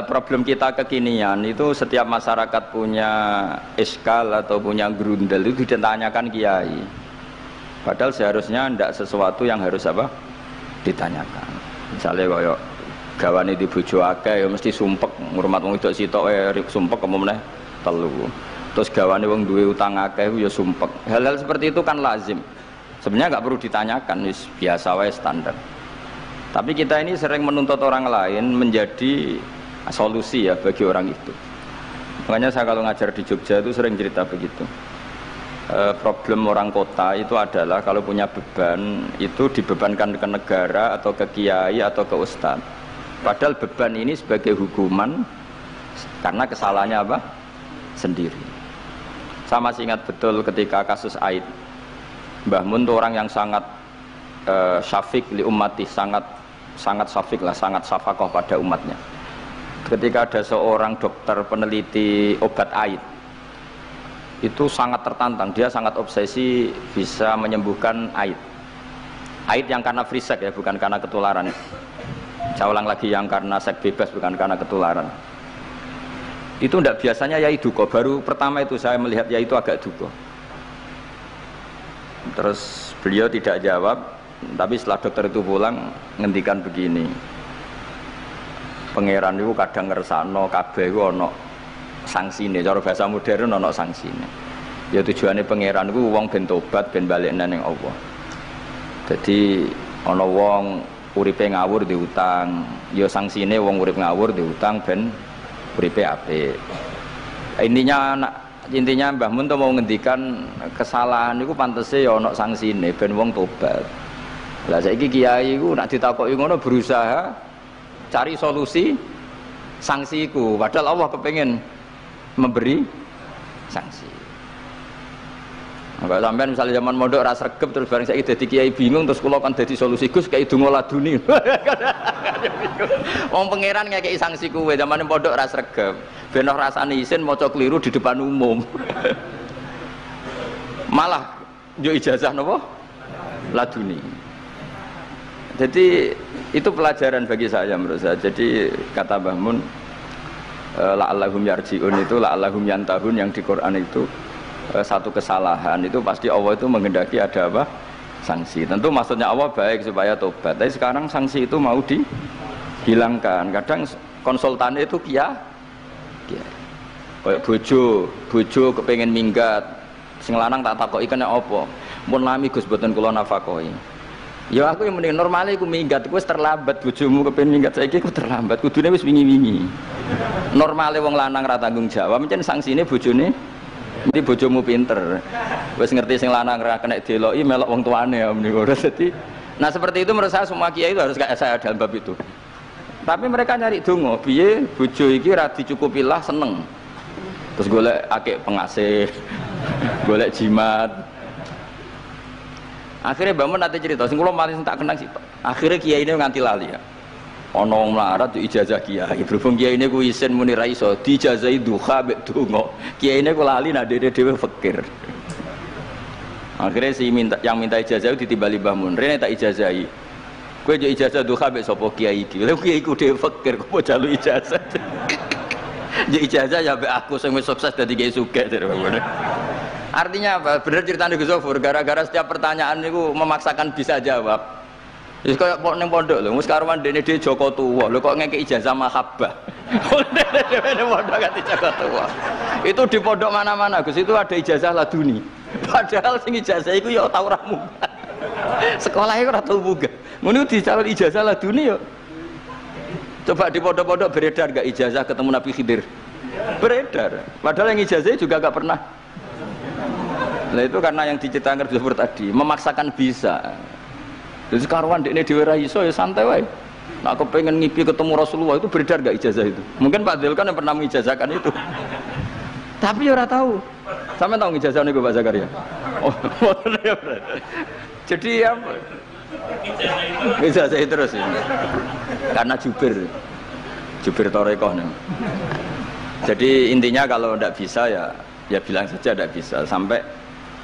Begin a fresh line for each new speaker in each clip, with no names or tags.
problem kita kekinian itu setiap masyarakat punya iskal atau punya grundel itu ditanyakan kiai. Padahal seharusnya tidak sesuatu yang harus apa ditanyakan. Misalnya kayak gawane di bojo akeh ya mesti sumpek ngurmat wong wedok sitok sumpek kemene telu. Terus gawane wong duwe utang akeh ya sumpek. Hal-hal seperti itu kan lazim. Sebenarnya nggak perlu ditanyakan, wis biasa wae standar. Tapi kita ini sering menuntut orang lain menjadi solusi ya bagi orang itu. Makanya saya kalau ngajar di Jogja itu sering cerita begitu. Problem orang kota itu adalah kalau punya beban itu dibebankan ke negara atau ke kiai atau ke ustadz. Padahal beban ini sebagai hukuman karena kesalahannya apa? Sendiri. Saya masih ingat betul ketika kasus Aid. Mbah Mun itu orang yang sangat syafiq li ummati, sangat syafiq lah, sangat syafaqah pada umatnya. Ketika ada seorang dokter peneliti obat Aid, itu sangat tertantang, dia sangat obsesi bisa menyembuhkan Aid. Aid yang karena free sex ya, bukan karena ketularan. Saya ulang lagi, yang karena seks bebas, bukan karena ketularan. Itu tidak biasanya yai duka. Baru pertama itu saya melihat yai itu agak duka. Terus beliau tidak jawab, tapi setelah dokter itu pulang ngendikan begini, pangeran itu kadang ngersakno kabeh iku ana sangsine, cara bahasa modern ana sangsine. Ya tujuane pangeran iku wong ben tobat ben balik nang Allah. Jadi ana wong uripe ngawur diutang, ya sangsine wong urip ngawur diutang ben uripe apik. Intinya Mbah Mun tuh mau ngendikan kesalahan itu pantese ya ana sangsine ben wong tobat. Lah saiki kiai iku nek ditakoki ngono berusaha cari solusi sanksi iku, padahal Allah kepengin memberi sanksi. Enggak sampean misalnya zaman mondok ra sregep terus bareng saiki dadi kiai bingung terus kula kan dadi solusi Gus kayak donga laduni. Wong pangeran ngekeki sanksi kuwe zaman mondok ra sregep. Ben ora rasane isin maca kliru di depan umum. Malah yo ijazah napa? Laduni. Jadi itu pelajaran bagi saya menurut saya. Jadi kata Mbah Mun la'allahum yarji'un itu la'allahum yantahun yang di Quran itu satu kesalahan itu pasti Allah itu menghendaki ada apa? Sanksi. Tentu maksudnya Allah baik supaya tobat. Tapi sekarang sanksi itu mau dihilangkan. Kadang konsultannya itu kayak bojo kepengen minggat. Sing lanang tak takoki kena apa? Mun lami Gus boten kula nafakoi. Ya aku yang mending normalnya aku minggat, aku terlambat bojomu kepengen minggat saiki aku terlambat. Kudune wis wingi-wingi. Normale wong lanang ra tanggung jawab, mencen sanksine bojone nanti bojomu pinter. Wis ngerti sing lanang ra kena deloki melok wong tuane ya menika. Jadi nah seperti itu menurut saya semua kiai itu harus kayak saya dalam bab itu. Tapi mereka nyari donga, piye bojo iki ra dicukupilah seneng. Terus golek akeh pengasih, golek jimat. Akhirnya Mbak Mun nanti cerita, sing kula paling tak kenang sih. Akhirnya kiai ini nganti lali ya. Ana wong melarat tuh ijazah kiai. Berhubung kiai ini ku isin muni ra iso diijazahi duha mek donga. Kiai ini ku lali nak dhewe fakir. Akhirnya yang minta ijazah itu ditimbali Mbah Mun. Rene tak ijazahi. Kowe yo ijazah duha mek sapa kiai iki. Lha kiai ku dhewe fakir kok jalu ijazah. Yo ijazah ya mek aku sing wis sukses dadi kiai sugih. Artinya apa? Bener ceritanya Gus Zofur, gara-gara setiap pertanyaan itu memaksakan bisa jawab. Jadi kayak ning pondok lho, wis karuan dene dhewe Joko Tuwa. Lho kok ngekek ijazah mahabbah. Dene pondok ganti Joko Tuwa. Itu di pondok mana-mana Gus itu ada ijazah laduni. Padahal sing ijazah iku ya tau ra munggah. Sekolah iku ora tau munggah. Ngono dicalon ijazah laduni yo. Coba di pondok-pondok beredar gak ijazah ketemu Nabi Khidir? Beredar. Padahal yang ijazah juga gak pernah. Nah itu karena yang diceritakan Gus Zofur tadi memaksakan bisa. Jadi karuan dekne dhewe ra iso ya santai wae. Nek kepengin ngipi ketemu Rasulullah itu beredar gak ijazah itu? Mungkin Pak Dzul kan yang pernah mengijazahkan itu. Tapi ya ora tahu. Sampe tahu ngijazah niku Pak Zakaria. Oh, ya jadi ya ijazah itu terus ya. Karena jubir Torekoh nih. Jadi intinya kalau ndak bisa ya bilang saja ndak bisa sampai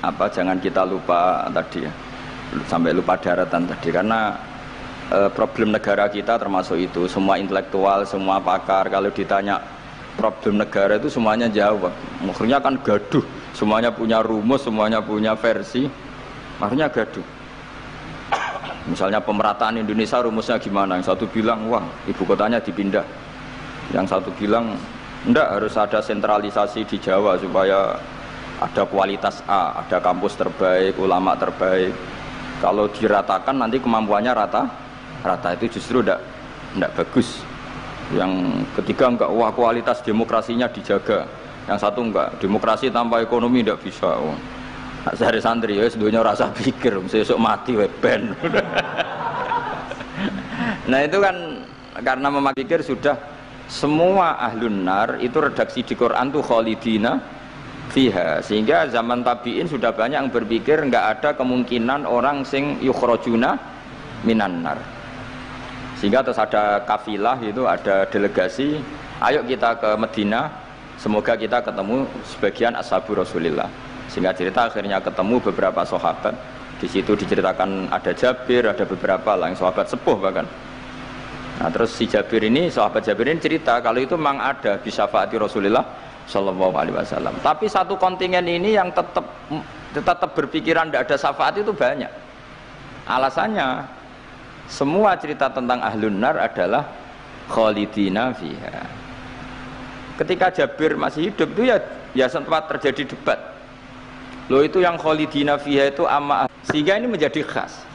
apa jangan kita lupa tadi ya sampai lupa daratan tadi karena problem negara kita termasuk itu. Semua intelektual, semua pakar kalau ditanya problem negara itu semuanya jawab. Maksudnya kan gaduh, semuanya punya rumus, semuanya punya versi, makanya gaduh. Misalnya pemerataan Indonesia rumusnya gimana? Yang satu bilang wah ibu kotanya dipindah, yang satu bilang enggak, harus ada sentralisasi di Jawa supaya ada kualitas A, ada kampus terbaik, ulama terbaik. Kalau diratakan nanti kemampuannya rata itu justru enggak bagus. Yang ketiga enggak, wah kualitas demokrasinya dijaga. Yang satu enggak, demokrasi tanpa ekonomi enggak bisa. Sehari santri ya seduanya rasa pikir, besok mati ben. Nah itu kan karena memakai pikir sudah semua ahlun nar itu redaksi di Quran tuh khalidina fiha, sehingga zaman tabi'in sudah banyak yang berpikir enggak ada kemungkinan orang sing yukhrajuna minan nar. Sehingga terus ada kafilah itu, ada delegasi, ayo kita ke Medina, semoga kita ketemu sebagian ashabu Rasulillah. Sehingga cerita akhirnya ketemu beberapa sahabat. Di situ diceritakan ada Jabir, ada beberapa lah yang sahabat sepuh bahkan. Nah terus si Jabir ini, sahabat Jabir ini cerita kalau itu memang ada bisa syafaati Rasulullah Shallallahu Alaihi Wasallam. Tapi satu kontingen ini yang tetap berpikiran tidak ada syafaat itu banyak. Alasannya semua cerita tentang ahlun nar adalah khalidina fiha. Ketika Jabir masih hidup itu ya sempat terjadi debat. Loh itu yang khalidina fiha itu amma, sehingga ini menjadi khas.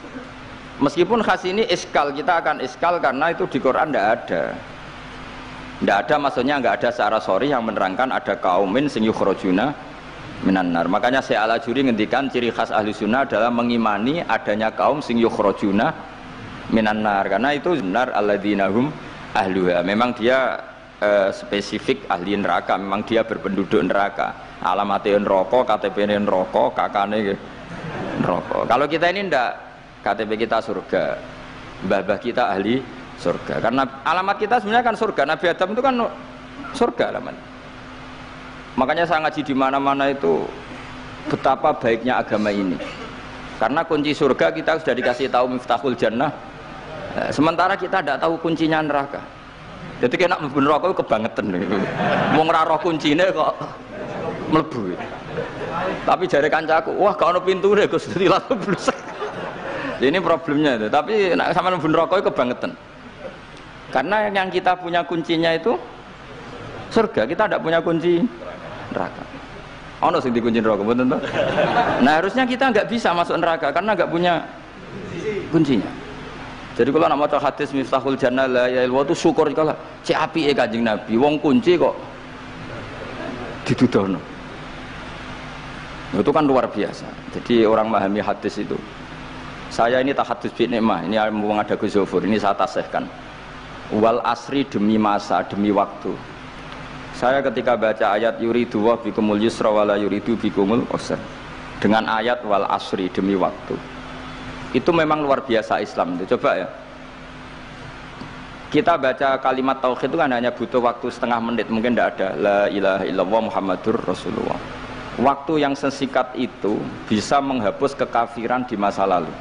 Meskipun khas ini iskal, kita akan iskal karena itu di Quran tidak ada. Tidak ada, maksudnya nggak ada secara sorry yang menerangkan ada kaumin sing yukhrajuna minan nar. Makanya Syekh Al-Ajuri ngendikan ciri khas ahli sunnah adalah mengimani adanya kaum sing yukhrajuna minan nar, karena itu benar alladzina hum ahluha. Memang dia spesifik ahli neraka, memang dia berpenduduk neraka. Alamatnya neraka, KTP-nya neraka, kakane neraka. Kalau kita ini ndak, KTP kita surga, mbah-mbah kita ahli surga. Karena alamat kita sebenarnya kan surga. Nabi Adam itu kan surga alamat. Makanya saya ngaji di mana-mana itu betapa baiknya agama ini. Karena kunci surga kita sudah dikasih tahu miftahul jannah. Sementara kita tidak tahu kuncinya neraka. Jadi kena mlebu neraka kebangetan gitu. Wong ora roh kuncine kok mlebu. Tapi jare kancaku, wah gak ono pintune Gus, dadi langsung blusek. Ini problemnya itu. Tapi nek sampean mlebu neraka kebangetan. Karena yang kita punya kuncinya itu surga, kita tidak punya kunci neraka. Ono sing dikunci neraka mboten to? Nah, harusnya kita nggak bisa masuk neraka karena nggak punya kuncinya. Jadi kalau nak maca hadis miftahul jannah la ilaha illallah itu syukur kalau cek apike Kanjeng Nabi, wong kunci kok didudono. Itu kan luar biasa. Jadi orang memahami hadis itu. Saya ini tahadus bi nikmah, ini mumpung ada Gus Zofur, ini saya tasihkan. Wal asri demi masa, demi waktu. Saya ketika baca ayat yuridu wa bikumul yusra wala yuridu bikumul usra, dengan ayat wal asri demi waktu, itu memang luar biasa Islam itu. Coba ya, kita baca kalimat tauhid itu kan hanya butuh waktu setengah menit, mungkin tidak ada la ilaha illallah Muhammadur Rasulullah. Waktu yang sesikat itu bisa menghapus kekafiran di masa lalu.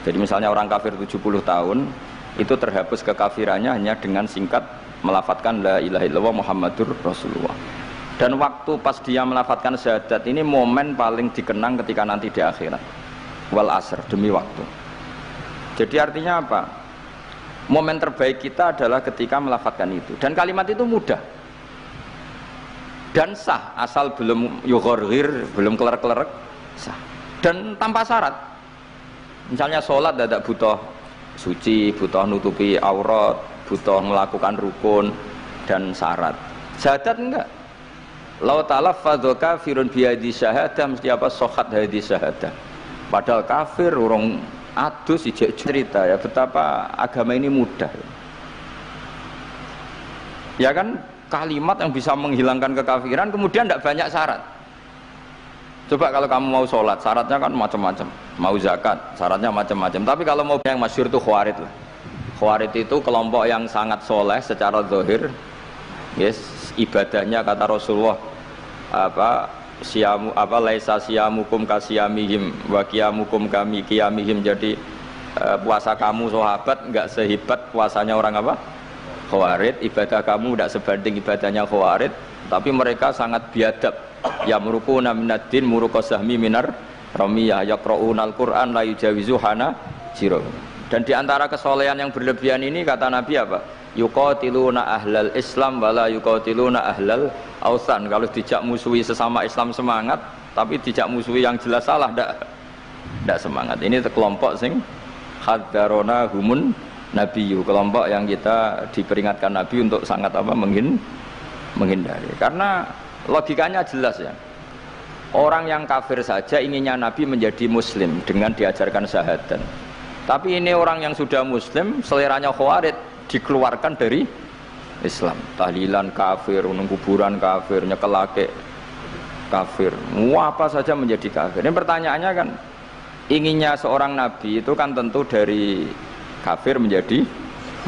Jadi misalnya orang kafir 70 tahun itu terhapus kekafirannya hanya dengan singkat melafadzkan la ilaha illallah Muhammadur Rasulullah. Dan waktu pas dia melafadzkan syahadat ini momen paling dikenang ketika nanti di akhirat. Wal asr, demi waktu. Jadi artinya apa? Momen terbaik kita adalah ketika melafadzkan itu. Dan kalimat itu mudah dan sah, asal belum yughorghir, belum kelerek-kelerek, sah. Dan tanpa syarat. Misalnya sholat tidak butuh suci, butuh nutupi aurat, butuh melakukan rukun dan syarat. Syahadat enggak. Lau talaffadza kafirun bihadhi syahadah, mesti apa? Sohat hadhi syahadah. Padahal kafir urung adus ijek cerita ya betapa agama ini mudah. Ya kan, kalimat yang bisa menghilangkan kekafiran kemudian tidak banyak syarat. Coba kalau kamu mau sholat, syaratnya kan macam-macam. Mau zakat, syaratnya macam-macam. Tapi kalau mau yang masyhur itu khawarid lah. Khawarid itu kelompok yang sangat soleh secara zahir. Yes, ibadahnya kata Rasulullah siamu laisa siamukum kasiyamihim wa qiyamukum kami qiyamihim. Jadi puasa kamu sahabat enggak sehebat puasanya orang apa? Khawarij, ibadah kamu tidak sebanding ibadahnya Khawarij, tapi mereka sangat biadab. Ya murukuna minaddin murukosahmi minar ramiyah yaqra'unal Qur'an la yujawizu hana jiro. Dan diantara kesolehan yang berlebihan ini kata Nabi apa? Yuqatiluna ahlal Islam wala yuqatiluna ahlal ausan. Kalau dijak musuhi sesama Islam semangat, tapi dijak musuhi yang jelas salah ndak semangat. Ini kelompok sing hadarona humun nabiyu, kelompok yang kita diperingatkan Nabi untuk sangat apa menghindari. Karena logikanya jelas ya. Orang yang kafir saja inginnya Nabi menjadi muslim dengan diajarkan syahadat. Tapi ini orang yang sudah muslim, seleranya Khawarij, dikeluarkan dari Islam. Tahlilan kafir, kuburan kafir, nyekelake kafir, apa saja menjadi kafir. Ini pertanyaannya kan, inginnya seorang Nabi itu kan tentu dari kafir menjadi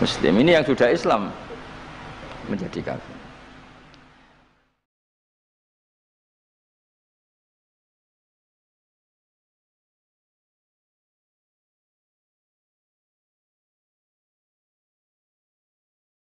muslim. Ini yang sudah Islam menjadi kafir.